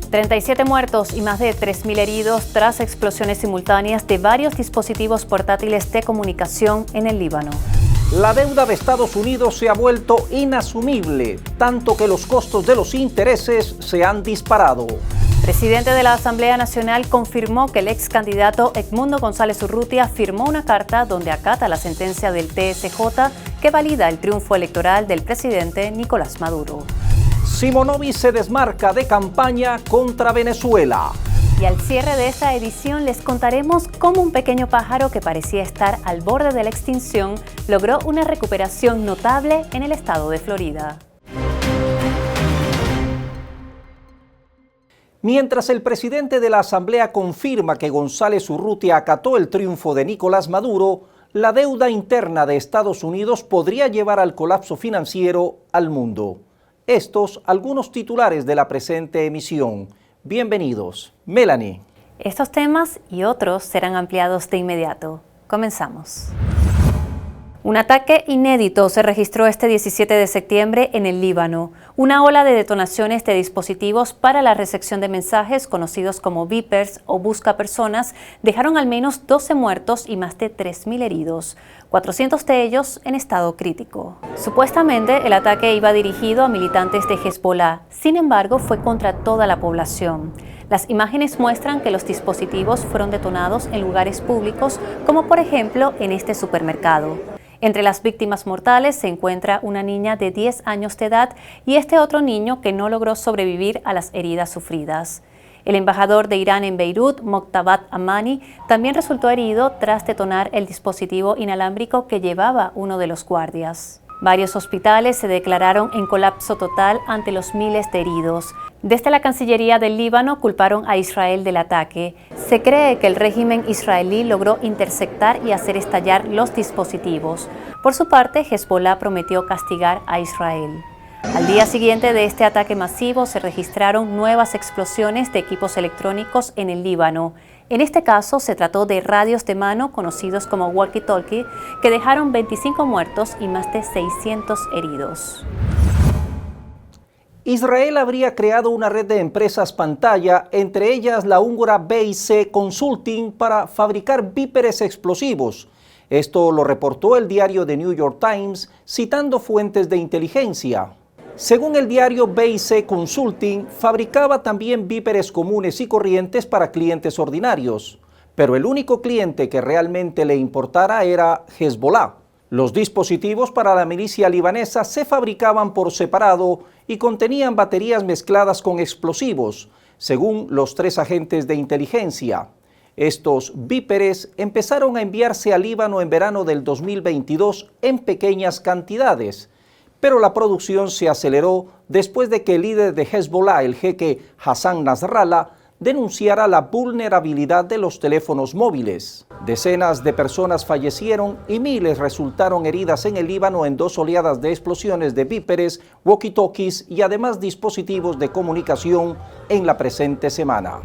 37 muertos y más de 3.000 heridos tras explosiones simultáneas de varios dispositivos portátiles de comunicación en el Líbano. La deuda de Estados Unidos se ha vuelto inasumible, tanto que los costos de los intereses se han disparado. El presidente de la Asamblea Nacional confirmó que el ex candidato Edmundo González Urrutia firmó una carta donde acata la sentencia del TSJ que valida el triunfo electoral del presidente Nicolás Maduro. Simonovic se desmarca de campaña contra Venezuela. Y al cierre de esta edición les contaremos cómo un pequeño pájaro que parecía estar al borde de la extinción logró una recuperación notable en el estado de Florida. Mientras el presidente de la Asamblea confirma que González Urrutia acató el triunfo de Nicolás Maduro, la deuda interna de Estados Unidos podría llevar al colapso financiero al mundo. Estos algunos titulares de la presente emisión. Bienvenidos. Melanie. Estos temas y otros serán ampliados de inmediato. Comenzamos. Un ataque inédito se registró este 17 de septiembre en el Líbano. Una ola de detonaciones de dispositivos para la recepción de mensajes, conocidos como beepers o buscapersonas, dejaron al menos 12 muertos y más de 3.000 heridos, 400 de ellos en estado crítico. Supuestamente, el ataque iba dirigido a militantes de Hezbollah, sin embargo, fue contra toda la población. Las imágenes muestran que los dispositivos fueron detonados en lugares públicos, como por ejemplo en este supermercado. Entre las víctimas mortales se encuentra una niña de 10 años de edad y este otro niño que no logró sobrevivir a las heridas sufridas. El embajador de Irán en Beirut, Mojtaba Amani, también resultó herido tras detonar el dispositivo inalámbrico que llevaba uno de los guardias. Varios hospitales se declararon en colapso total ante los miles de heridos. Desde la Cancillería del Líbano culparon a Israel del ataque. Se cree que el régimen israelí logró interceptar y hacer estallar los dispositivos. Por su parte, Hezbollah prometió castigar a Israel. Al día siguiente de este ataque masivo se registraron nuevas explosiones de equipos electrónicos en el Líbano. En este caso se trató de radios de mano conocidos como walkie-talkie que dejaron 25 muertos y más de 600 heridos. Israel habría creado una red de empresas pantalla, entre ellas la húngara BIC Consulting, para fabricar víperes explosivos. Esto lo reportó el diario The New York Times, citando fuentes de inteligencia. Según el diario, BIC Consulting fabricaba también víperes comunes y corrientes para clientes ordinarios, pero el único cliente que realmente le importara era Hezbollah. Los dispositivos para la milicia libanesa se fabricaban por separado y contenían baterías mezcladas con explosivos, según los 3 agentes de inteligencia. Estos víperes empezaron a enviarse al Líbano en verano del 2022 en pequeñas cantidades, pero la producción se aceleró después de que el líder de Hezbollah, el jeque Hassan Nasrallah, denunciara la vulnerabilidad de los teléfonos móviles. Decenas de personas fallecieron y miles resultaron heridas en el Líbano en 2 oleadas de explosiones de víperes, walkie-talkies y además dispositivos de comunicación en la presente semana.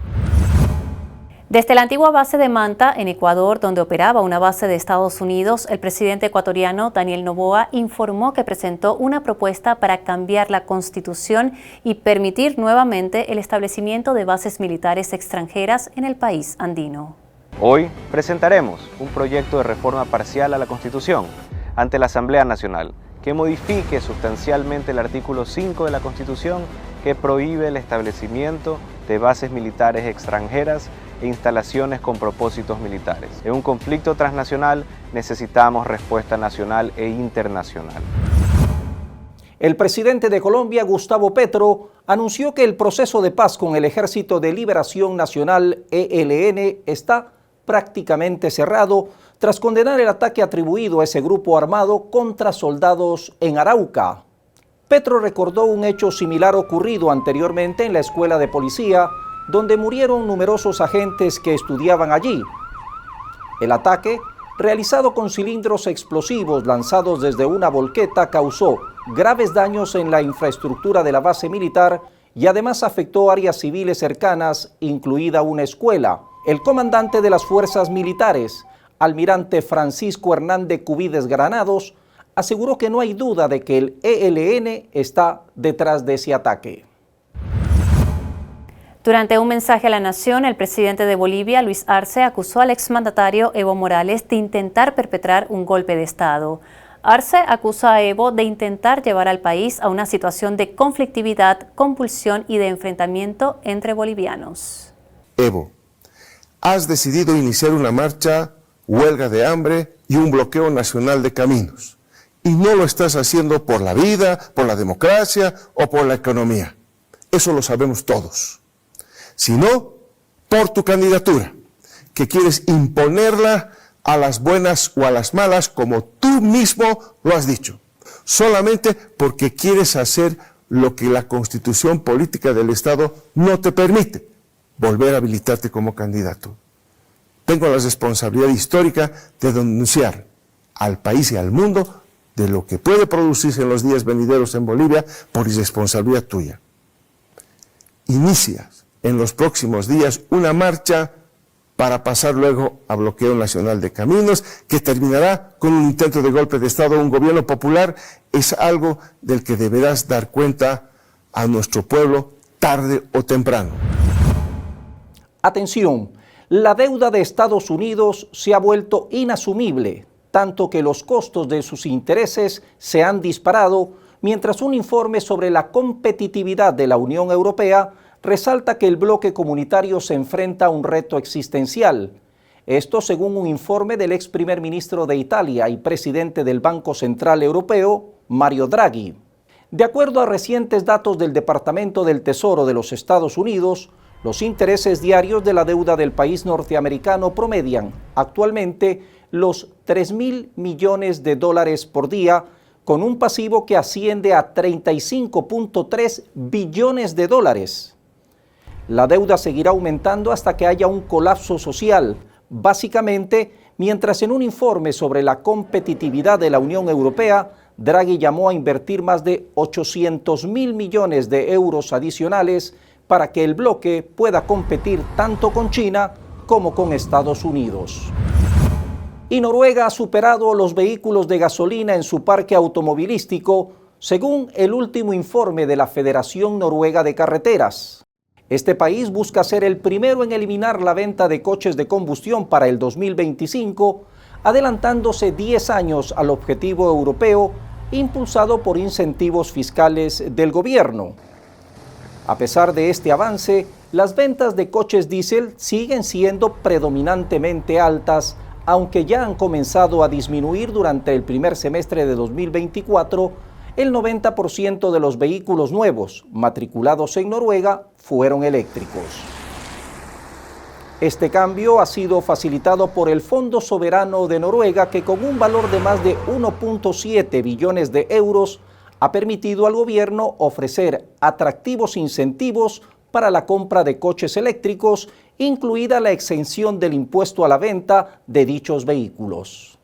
Desde la antigua base de Manta, en Ecuador, donde operaba una base de Estados Unidos, el presidente ecuatoriano Daniel Noboa informó que presentó una propuesta para cambiar la Constitución y permitir nuevamente el establecimiento de bases militares extranjeras en el país andino. Hoy presentaremos un proyecto de reforma parcial a la Constitución ante la Asamblea Nacional que modifique sustancialmente el artículo 5 de la Constitución que prohíbe el establecimiento de bases militares extranjeras e instalaciones con propósitos militares. En un conflicto transnacional necesitamos respuesta nacional e internacional. El presidente de Colombia, Gustavo Petro, anunció que el proceso de paz con el Ejército de Liberación Nacional, ELN, está prácticamente cerrado tras condenar el ataque atribuido a ese grupo armado contra soldados en Arauca. Petro recordó un hecho similar ocurrido anteriormente en la escuela de policía, donde murieron numerosos agentes que estudiaban allí. El ataque, realizado con cilindros explosivos lanzados desde una volqueta, causó graves daños en la infraestructura de la base militar y además afectó áreas civiles cercanas, incluida una escuela. El comandante de las fuerzas militares, almirante Francisco Hernández Cubides Granados, aseguró que no hay duda de que el ELN está detrás de ese ataque. Durante un mensaje a la nación, el presidente de Bolivia, Luis Arce, acusó al exmandatario Evo Morales de intentar perpetrar un golpe de Estado. Arce acusa a Evo de intentar llevar al país a una situación de conflictividad, convulsión y de enfrentamiento entre bolivianos. Evo, has decidido iniciar una marcha, huelga de hambre y un bloqueo nacional de caminos. Y no lo estás haciendo por la vida, por la democracia o por la economía. Eso lo sabemos todos. Sino por tu candidatura, que quieres imponerla a las buenas o a las malas, como tú mismo lo has dicho, solamente porque quieres hacer lo que la Constitución Política del Estado no te permite, volver a habilitarte como candidato. Tengo la responsabilidad histórica de denunciar al país y al mundo de lo que puede producirse en los días venideros en Bolivia por irresponsabilidad tuya. Inicias en los próximos días una marcha para pasar luego a bloqueo nacional de caminos, que terminará con un intento de golpe de Estado, un gobierno popular. Es algo del que deberás dar cuenta a nuestro pueblo tarde o temprano. Atención, la deuda de Estados Unidos se ha vuelto inasumible, tanto que los costos de sus intereses se han disparado, mientras un informe sobre la competitividad de la Unión Europea resalta que el bloque comunitario se enfrenta a un reto existencial. Esto según un informe del ex primer ministro de Italia y presidente del Banco Central Europeo, Mario Draghi. De acuerdo a recientes datos del Departamento del Tesoro de los Estados Unidos, los intereses diarios de la deuda del país norteamericano promedian actualmente los 3.000 millones de dólares por día, con un pasivo que asciende a 35.3 billones de dólares. La deuda seguirá aumentando hasta que haya un colapso social, básicamente mientras en un informe sobre la competitividad de la Unión Europea, Draghi llamó a invertir más de 800.000 millones de euros adicionales para que el bloque pueda competir tanto con China como con Estados Unidos. Y Noruega ha superado los vehículos de gasolina en su parque automovilístico, según el último informe de la Federación Noruega de Carreteras. Este país busca ser el primero en eliminar la venta de coches de combustión para el 2025, adelantándose 10 años al objetivo europeo impulsado por incentivos fiscales del gobierno. A pesar de este avance, las ventas de coches diésel siguen siendo predominantemente altas, aunque ya han comenzado a disminuir durante el primer semestre de 2024. El 90% de los vehículos nuevos matriculados en Noruega fueron eléctricos. Este cambio ha sido facilitado por el Fondo Soberano de Noruega, que con un valor de más de 1.7 billones de euros ha permitido al gobierno ofrecer atractivos incentivos para la compra de coches eléctricos, incluida la exención del impuesto a la venta de dichos vehículos.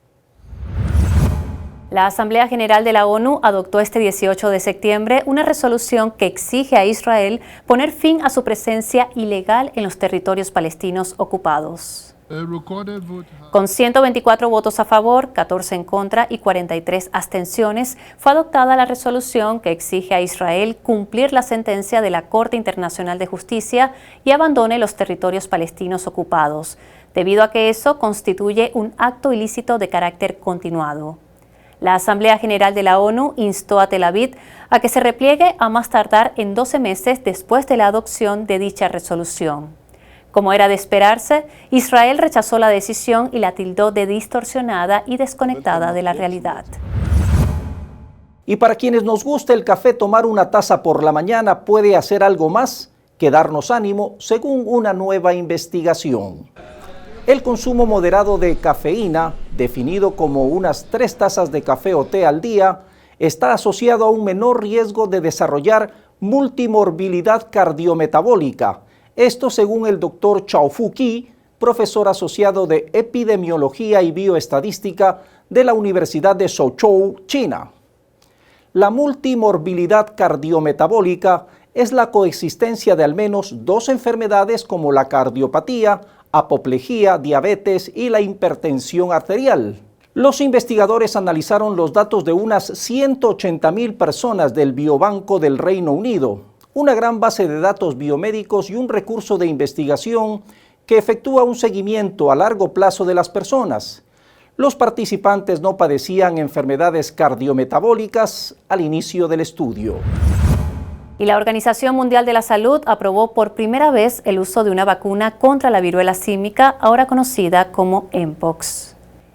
La Asamblea General de la ONU adoptó este 18 de septiembre una resolución que exige a Israel poner fin a su presencia ilegal en los territorios palestinos ocupados. Con 124 votos a favor, 14 en contra y 43 abstenciones, fue adoptada la resolución que exige a Israel cumplir la sentencia de la Corte Internacional de Justicia y abandone los territorios palestinos ocupados, debido a que eso constituye un acto ilícito de carácter continuado. La Asamblea General de la ONU instó a Tel Aviv a que se repliegue a más tardar en 12 meses después de la adopción de dicha resolución. Como era de esperarse, Israel rechazó la decisión y la tildó de distorsionada y desconectada de la realidad. Y para quienes nos gusta el café, tomar una taza por la mañana puede hacer algo más que darnos ánimo, según una nueva investigación. El consumo moderado de cafeína, definido como unas 3 tazas de café o té al día, está asociado a un menor riesgo de desarrollar multimorbilidad cardiometabólica. Esto según el Dr. Chao-Fu Qi, profesor asociado de Epidemiología y Bioestadística de la Universidad de Suzhou, China. La multimorbilidad cardiometabólica es la coexistencia de al menos 2 enfermedades como la cardiopatía, apoplejía, diabetes y la hipertensión arterial. Los investigadores analizaron los datos de unas 180.000 personas del Biobanco del Reino Unido. una gran base de datos biomédicos y un recurso de investigación que efectúa un seguimiento a largo plazo de las personas. Los participantes no padecían enfermedades cardiometabólicas al inicio del estudio. Y la Organización Mundial de la Salud aprobó por primera vez el uso de una vacuna contra la viruela símica, ahora conocida como Mpox.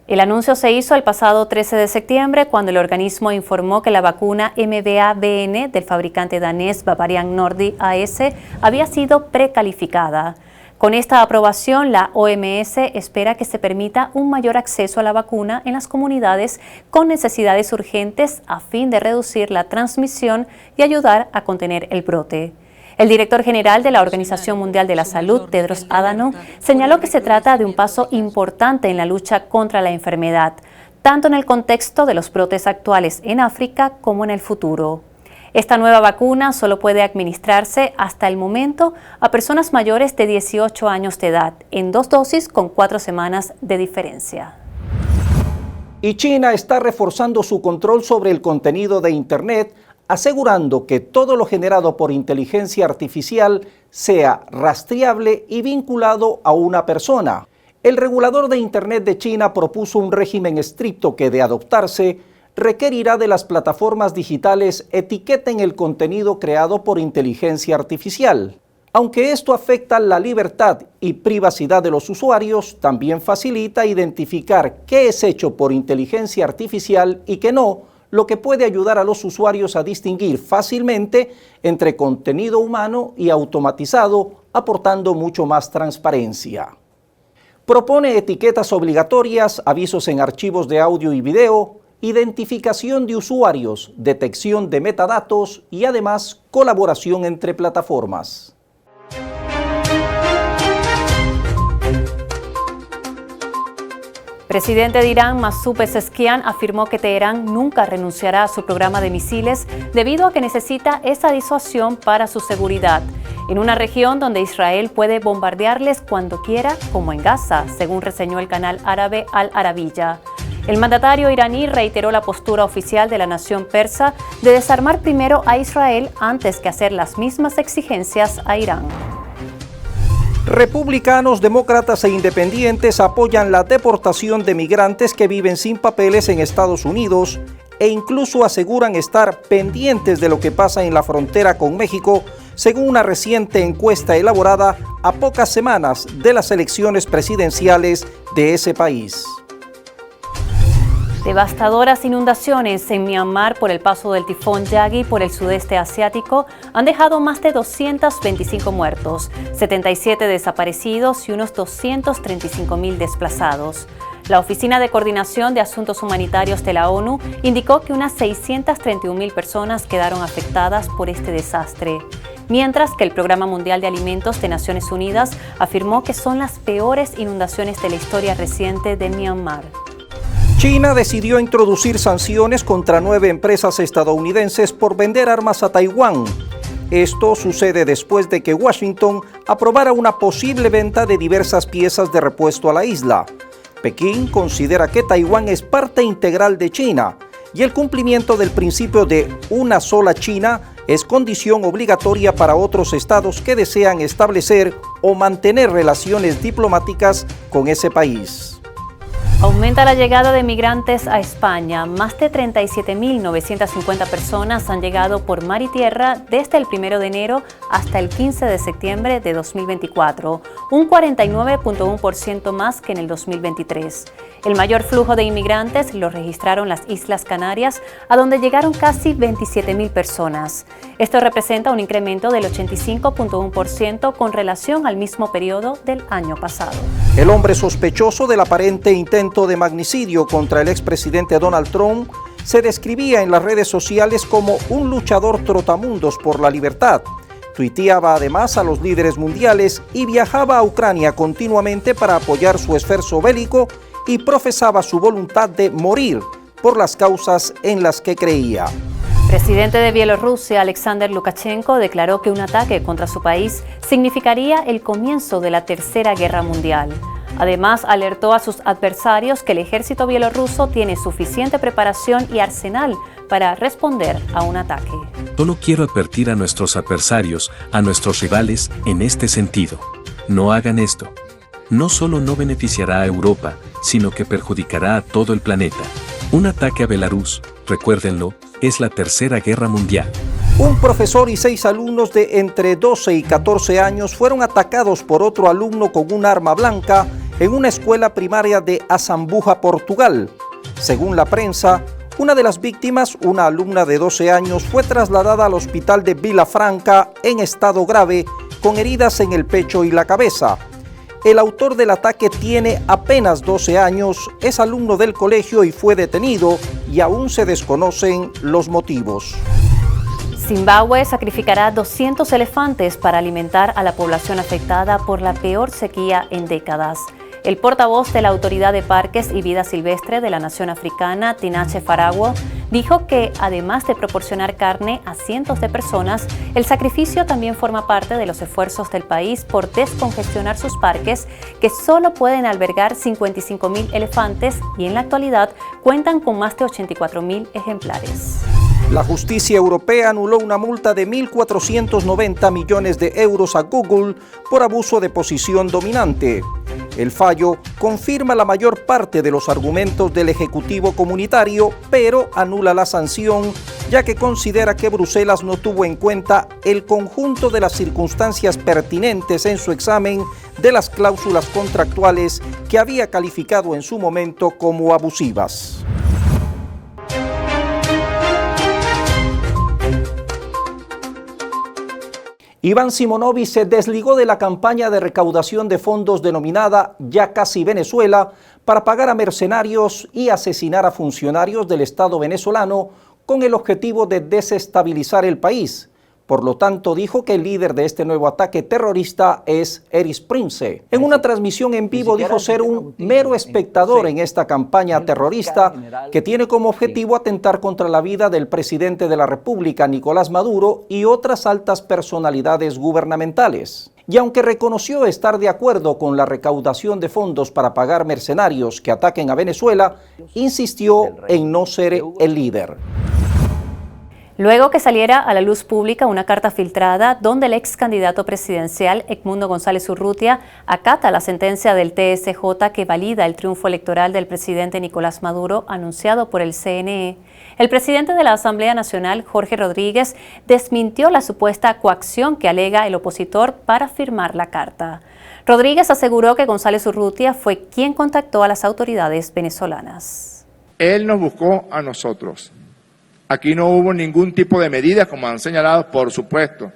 El anuncio se hizo el pasado 13 de septiembre cuando el organismo informó que la vacuna MVA-BN del fabricante danés Bavarian Nordic AS había sido precalificada. Con esta aprobación, la OMS espera que se permita un mayor acceso a la vacuna en las comunidades con necesidades urgentes a fin de reducir la transmisión y ayudar a contener el brote. El director general de la Organización Mundial de la Salud, Tedros Adhanom, señaló que se trata de un paso importante en la lucha contra la enfermedad, tanto en el contexto de los brotes actuales en África como en el futuro. Esta nueva vacuna solo puede administrarse hasta el momento a personas mayores de 18 años de edad, en 2 dosis con 4 semanas de diferencia. Y China está reforzando su control sobre el contenido de Internet, asegurando que todo lo generado por inteligencia artificial sea rastreable y vinculado a una persona. El regulador de Internet de China propuso un régimen estricto que, de adoptarse, requerirá de las plataformas digitales etiqueten el contenido creado por inteligencia artificial. Aunque esto afecta la libertad y privacidad de los usuarios, también facilita identificar qué es hecho por inteligencia artificial y qué no, lo que puede ayudar a los usuarios a distinguir fácilmente entre contenido humano y automatizado, aportando mucho más transparencia. Propone etiquetas obligatorias, avisos en archivos de audio y video, identificación de usuarios, detección de metadatos y además colaboración entre plataformas. Presidente de Irán, Masoud Pezeshkian, afirmó que Teherán nunca renunciará a su programa de misiles debido a que necesita esa disuasión para su seguridad, en una región donde Israel puede bombardearles cuando quiera, como en Gaza, según reseñó el canal árabe Al Arabiya. El mandatario iraní reiteró la postura oficial de la nación persa de desarmar primero a Israel antes que hacer las mismas exigencias a Irán. Republicanos, demócratas e independientes apoyan la deportación de migrantes que viven sin papeles en Estados Unidos e incluso aseguran estar pendientes de lo que pasa en la frontera con México, según una reciente encuesta elaborada a pocas semanas de las elecciones presidenciales de ese país. Devastadoras inundaciones en Myanmar por el paso del tifón Yagi por el sudeste asiático han dejado más de 225 muertos, 77 desaparecidos y unos 235.000 desplazados. La Oficina de Coordinación de Asuntos Humanitarios de la ONU indicó que unas 631.000 personas quedaron afectadas por este desastre, mientras que el Programa Mundial de Alimentos de Naciones Unidas afirmó que son las peores inundaciones de la historia reciente de Myanmar. China decidió introducir sanciones contra 9 empresas estadounidenses por vender armas a Taiwán. Esto sucede después de que Washington aprobara una posible venta de diversas piezas de repuesto a la isla. Pekín considera que Taiwán es parte integral de China y el cumplimiento del principio de una sola China es condición obligatoria para otros estados que desean establecer o mantener relaciones diplomáticas con ese país. Aumenta la llegada de migrantes a España. Más de 37.950 personas han llegado por mar y tierra desde el 1 de enero hasta el 15 de septiembre de 2024, un 49.1% más que en el 2023. El mayor flujo de inmigrantes lo registraron las Islas Canarias, a donde llegaron casi 27.000 personas. Esto representa un incremento del 85.1% con relación al mismo periodo del año pasado. El hombre sospechoso del aparente intento de magnicidio contra el expresidente Donald Trump se describía en las redes sociales como un luchador trotamundos por la libertad. Tuiteaba además a los líderes mundiales y viajaba a Ucrania continuamente para apoyar su esfuerzo bélico y profesaba su voluntad de morir por las causas en las que creía. El presidente de Bielorrusia, Alexander Lukashenko, declaró que un ataque contra su país significaría el comienzo de la Tercera Guerra Mundial. Además, alertó a sus adversarios que el ejército bielorruso tiene suficiente preparación y arsenal para responder a un ataque. Solo quiero advertir a nuestros adversarios, a nuestros rivales, en este sentido. No hagan esto. No solo no beneficiará a Europa, sino que perjudicará a todo el planeta. Un ataque a Belarus, recuérdenlo, es la Tercera Guerra Mundial. Un profesor y 6 alumnos de entre 12 y 14 años fueron atacados por otro alumno con un arma blanca en una escuela primaria de Azambuja, Portugal. Según la prensa, una de las víctimas, una alumna de 12 años, fue trasladada al hospital de Vilafranca en estado grave, con heridas en el pecho y la cabeza. El autor del ataque tiene apenas 12 años, es alumno del colegio y fue detenido, y aún se desconocen los motivos. Zimbabue sacrificará 200 elefantes para alimentar a la población afectada por la peor sequía en décadas. El portavoz de la Autoridad de Parques y Vida Silvestre de la Nación Africana, Tinashe Farawo, dijo que además de proporcionar carne a cientos de personas, el sacrificio también forma parte de los esfuerzos del país por descongestionar sus parques, que solo pueden albergar 55.000 elefantes y en la actualidad cuentan con más de 84.000 ejemplares. La justicia europea anuló una multa de 1.490 millones de euros a Google por abuso de posición dominante. El fallo confirma la mayor parte de los argumentos del Ejecutivo comunitario, pero anula la sanción, ya que considera que Bruselas no tuvo en cuenta el conjunto de las circunstancias pertinentes en su examen de las cláusulas contractuales que había calificado en su momento como abusivas. Iván Simonovic se desligó de la campaña de recaudación de fondos denominada Ya Casi Venezuela para pagar a mercenarios y asesinar a funcionarios del Estado venezolano con el objetivo de desestabilizar el país. Por lo tanto, dijo que el líder de este nuevo ataque terrorista es Eris Prince. En una transmisión en vivo dijo ser un mero espectador en esta campaña terrorista que tiene como objetivo atentar contra la vida del presidente de la República, Nicolás Maduro, y otras altas personalidades gubernamentales. Y aunque reconoció estar de acuerdo con la recaudación de fondos para pagar mercenarios que ataquen a Venezuela, insistió en no ser el líder. Luego que saliera a la luz pública una carta filtrada donde el ex candidato presidencial Edmundo González Urrutia acata la sentencia del TSJ que valida el triunfo electoral del presidente Nicolás Maduro anunciado por el CNE, el presidente de la Asamblea Nacional, Jorge Rodríguez, desmintió la supuesta coacción que alega el opositor para firmar la carta. Rodríguez aseguró que González Urrutia fue quien contactó a las autoridades venezolanas. Él nos buscó a nosotros. Aquí no hubo ningún tipo de medida, como han señalado, por supuesto,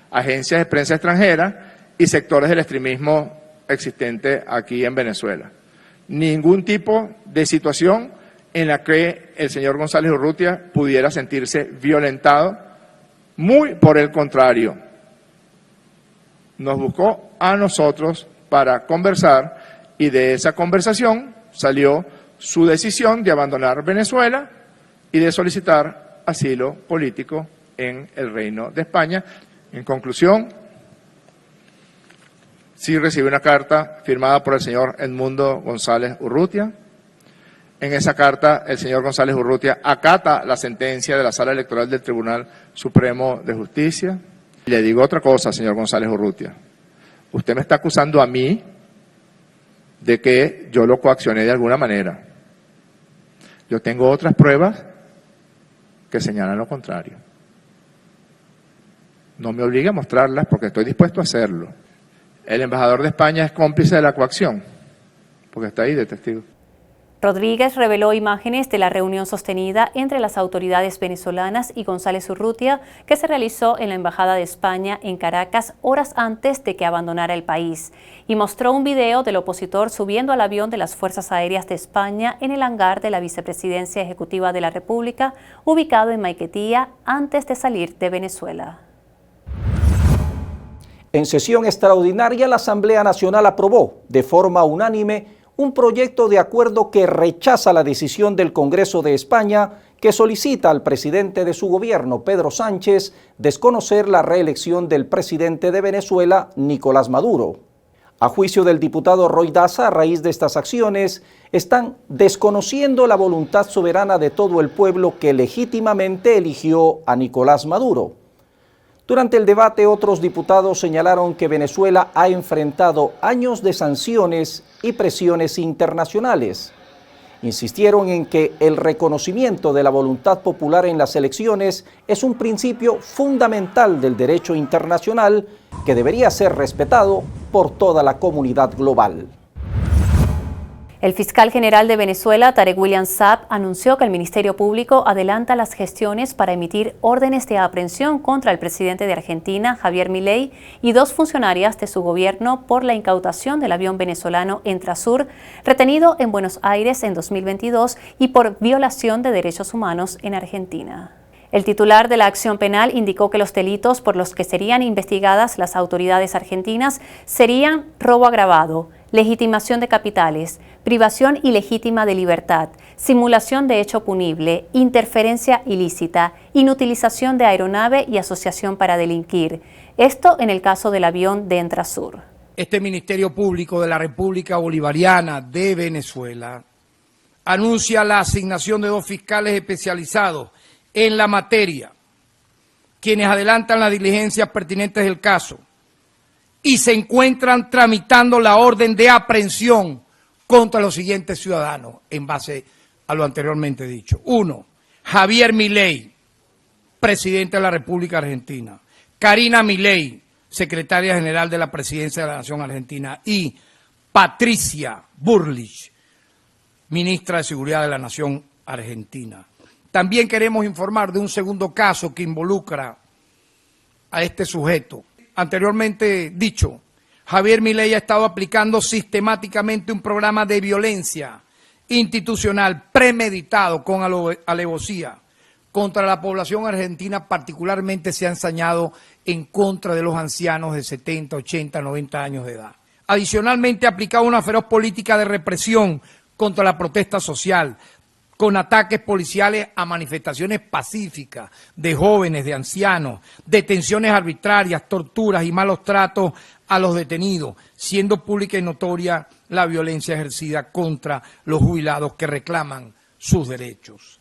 agencias de prensa extranjera y sectores del extremismo existente aquí en Venezuela. Ningún tipo de situación en la que el señor González Urrutia pudiera sentirse violentado, muy por el contrario. Nos buscó a nosotros para conversar y de esa conversación salió su decisión de abandonar Venezuela y de solicitar asilo político en el Reino de España. En conclusión, sí recibí una carta firmada por el señor Edmundo González Urrutia. En esa carta, el señor González Urrutia acata la sentencia de la Sala Electoral del Tribunal Supremo de Justicia. Y le digo otra cosa, señor González Urrutia. Usted me está acusando a mí de que yo lo coaccioné de alguna manera. Yo tengo otras pruebas que señalan lo contrario. No me obligue a mostrarlas porque estoy dispuesto a hacerlo. El embajador de España es cómplice de la coacción, porque está ahí de testigo. Rodríguez reveló imágenes de la reunión sostenida entre las autoridades venezolanas y González Urrutia que se realizó en la Embajada de España en Caracas horas antes de que abandonara el país y mostró un video del opositor subiendo al avión de las Fuerzas Aéreas de España en el hangar de la Vicepresidencia Ejecutiva de la República ubicado en Maiquetía antes de salir de Venezuela. En sesión extraordinaria, la Asamblea Nacional aprobó de forma unánime un proyecto de acuerdo que rechaza la decisión del Congreso de España que solicita al presidente de su gobierno, Pedro Sánchez, desconocer la reelección del presidente de Venezuela, Nicolás Maduro. A juicio del diputado Roy Daza, a raíz de estas acciones, están desconociendo la voluntad soberana de todo el pueblo que legítimamente eligió a Nicolás Maduro. Durante el debate, otros diputados señalaron que Venezuela ha enfrentado años de sanciones y presiones internacionales. Insistieron en que el reconocimiento de la voluntad popular en las elecciones es un principio fundamental del derecho internacional que debería ser respetado por toda la comunidad global. El fiscal general de Venezuela, Tarek William Saab, anunció que el Ministerio Público adelanta las gestiones para emitir órdenes de aprehensión contra el presidente de Argentina, Javier Milei, y 2 funcionarias de su gobierno por la incautación del avión venezolano Entrasur, retenido en Buenos Aires en 2022, y por violación de derechos humanos en Argentina. El titular de la acción penal indicó que los delitos por los que serían investigadas las autoridades argentinas serían robo agravado, legitimación de capitales, privación ilegítima de libertad, simulación de hecho punible, interferencia ilícita, inutilización de aeronave y asociación para delinquir. Esto en el caso del avión de Entrasur. Este Ministerio Público de la República Bolivariana de Venezuela anuncia la asignación de 2 fiscales especializados en la materia, quienes adelantan las diligencias pertinentes del caso y se encuentran tramitando la orden de aprehensión contra los siguientes ciudadanos en base a lo anteriormente dicho. 1. Javier Milei, presidente de la República Argentina. Karina Milei, secretaria general de la Presidencia de la Nación Argentina. Y Patricia Bullrich, ministra de Seguridad de la Nación Argentina. También queremos informar de un segundo caso que involucra a este sujeto. Anteriormente dicho, Javier Milei ha estado aplicando sistemáticamente un programa de violencia institucional premeditado con alevosía contra la población argentina, particularmente se ha ensañado en contra de los ancianos de 70, 80, 90 años de edad. Adicionalmente ha aplicado una feroz política de represión contra la protesta social, con ataques policiales a manifestaciones pacíficas de jóvenes, de ancianos, detenciones arbitrarias, torturas y malos tratos a los detenidos, siendo pública y notoria la violencia ejercida contra los jubilados que reclaman sus derechos.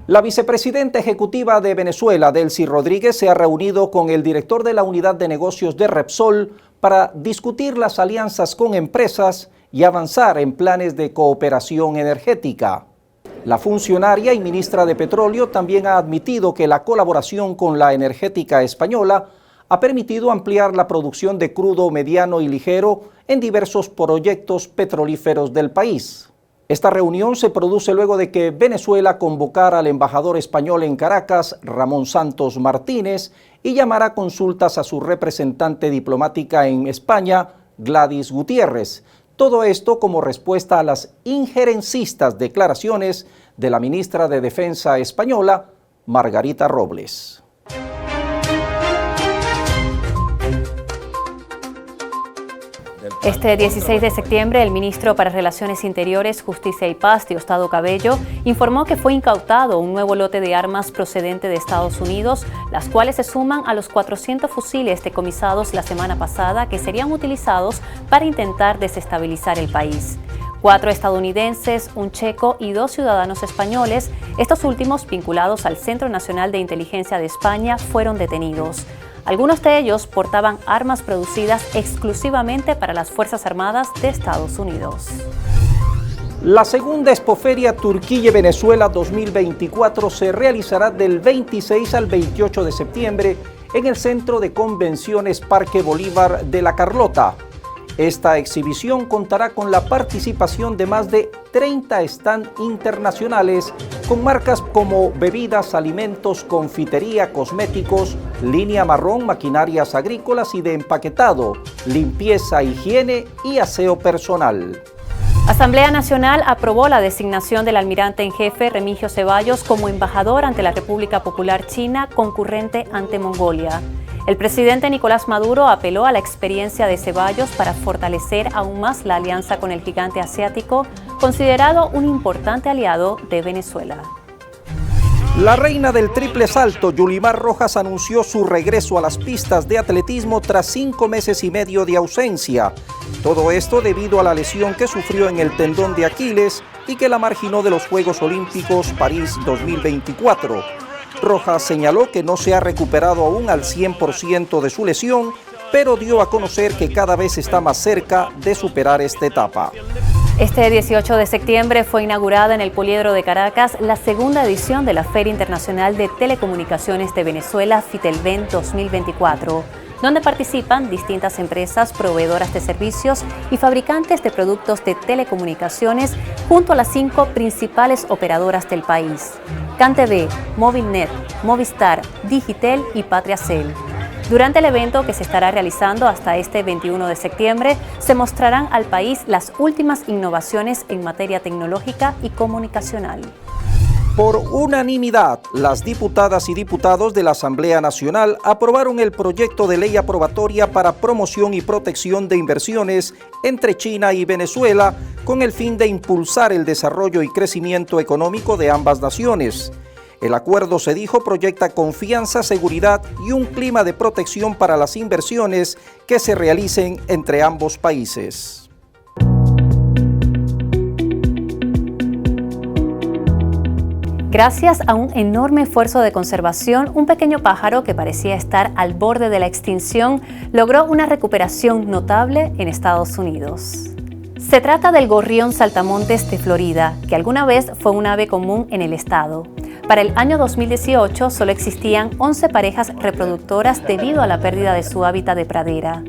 La vicepresidenta ejecutiva de Venezuela, Delcy Rodríguez, se ha reunido con el director de la Unidad de Negocios de Repsol para discutir las alianzas con empresas y avanzar en planes de cooperación energética. La funcionaria y ministra de Petróleo también ha admitido que la colaboración con la energética española ha permitido ampliar la producción de crudo mediano y ligero en diversos proyectos petrolíferos del país. Esta reunión se produce luego de que Venezuela convocara al embajador español en Caracas, Ramón Santos Martínez, y llamara a consultas a su representante diplomática en España, Gladys Gutiérrez. Todo esto como respuesta a las injerencistas declaraciones de la ministra de Defensa española, Margarita Robles. Este 16 de septiembre, el ministro para Relaciones Interiores, Justicia y Paz, Diosdado Cabello, informó que fue incautado un nuevo lote de armas procedente de Estados Unidos, las cuales se suman a los 400 fusiles decomisados la semana pasada que serían utilizados para intentar desestabilizar el país. 4 estadounidenses, un checo y 2 ciudadanos españoles, estos últimos vinculados al Centro Nacional de Inteligencia de España, fueron detenidos. Algunos de ellos portaban armas producidas exclusivamente para las Fuerzas Armadas de Estados Unidos. La segunda Expoferia Turquía-Venezuela 2024 se realizará del 26 al 28 de septiembre en el Centro de Convenciones Parque Bolívar de La Carlota. Esta exhibición contará con la participación de más de 30 stands internacionales con marcas como bebidas, alimentos, confitería, cosméticos, línea marrón, maquinarias agrícolas y de empaquetado, limpieza, higiene y aseo personal. Asamblea Nacional aprobó la designación del almirante en jefe Remigio Ceballos como embajador ante la República Popular China concurrente ante Mongolia. El presidente Nicolás Maduro apeló a la experiencia de Ceballos para fortalecer aún más la alianza con el gigante asiático, considerado un importante aliado de Venezuela. La reina del triple salto, Yulimar Rojas, anunció su regreso a las pistas de atletismo tras 5 meses y medio de ausencia. Todo esto debido a la lesión que sufrió en el tendón de Aquiles y que la marginó de los Juegos Olímpicos París 2024. Rojas señaló que no se ha recuperado aún al 100% de su lesión, pero dio a conocer que cada vez está más cerca de superar esta etapa. Este 18 de septiembre fue inaugurada en el Poliedro de Caracas la segunda edición de la Feria Internacional de Telecomunicaciones de Venezuela, FITELVEN 2024, donde participan distintas empresas proveedoras de servicios y fabricantes de productos de telecomunicaciones junto a las 5 principales operadoras del país: CanTV, Movilnet, Movistar, Digitel y Patriacel. Durante el evento, que se estará realizando hasta este 21 de septiembre, se mostrarán al país las últimas innovaciones en materia tecnológica y comunicacional. Por unanimidad, las diputadas y diputados de la Asamblea Nacional aprobaron el proyecto de ley aprobatoria para promoción y protección de inversiones entre China y Venezuela, con el fin de impulsar el desarrollo y crecimiento económico de ambas naciones. El acuerdo, se dijo, proyecta confianza, seguridad y un clima de protección para las inversiones que se realicen entre ambos países. Gracias a un enorme esfuerzo de conservación, un pequeño pájaro que parecía estar al borde de la extinción logró una recuperación notable en Estados Unidos. Se trata del gorrión saltamontes de Florida, que alguna vez fue un ave común en el estado. Para el año 2018 solo existían 11 parejas reproductoras debido a la pérdida de su hábitat de pradera.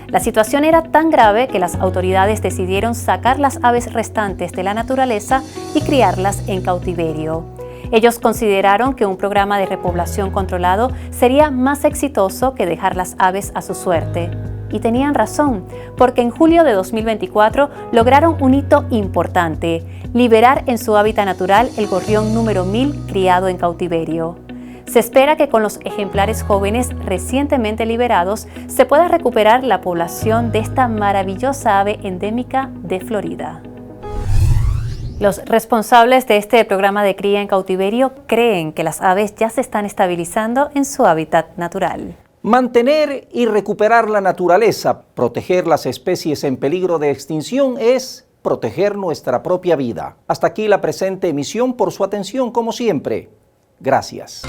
La situación era tan grave que las autoridades decidieron sacar las aves restantes de la naturaleza y criarlas en cautiverio. Ellos consideraron que un programa de repoblación controlado sería más exitoso que dejar las aves a su suerte. Y tenían razón, porque en julio de 2024 lograron un hito importante: liberar en su hábitat natural el gorrión número 1000 criado en cautiverio. Se espera que con los ejemplares jóvenes recientemente liberados se pueda recuperar la población de esta maravillosa ave endémica de Florida. Los responsables de este programa de cría en cautiverio creen que las aves ya se están estabilizando en su hábitat natural. Mantener y recuperar la naturaleza, proteger las especies en peligro de extinción es proteger nuestra propia vida. Hasta aquí la presente emisión. Por su atención, como siempre. Gracias.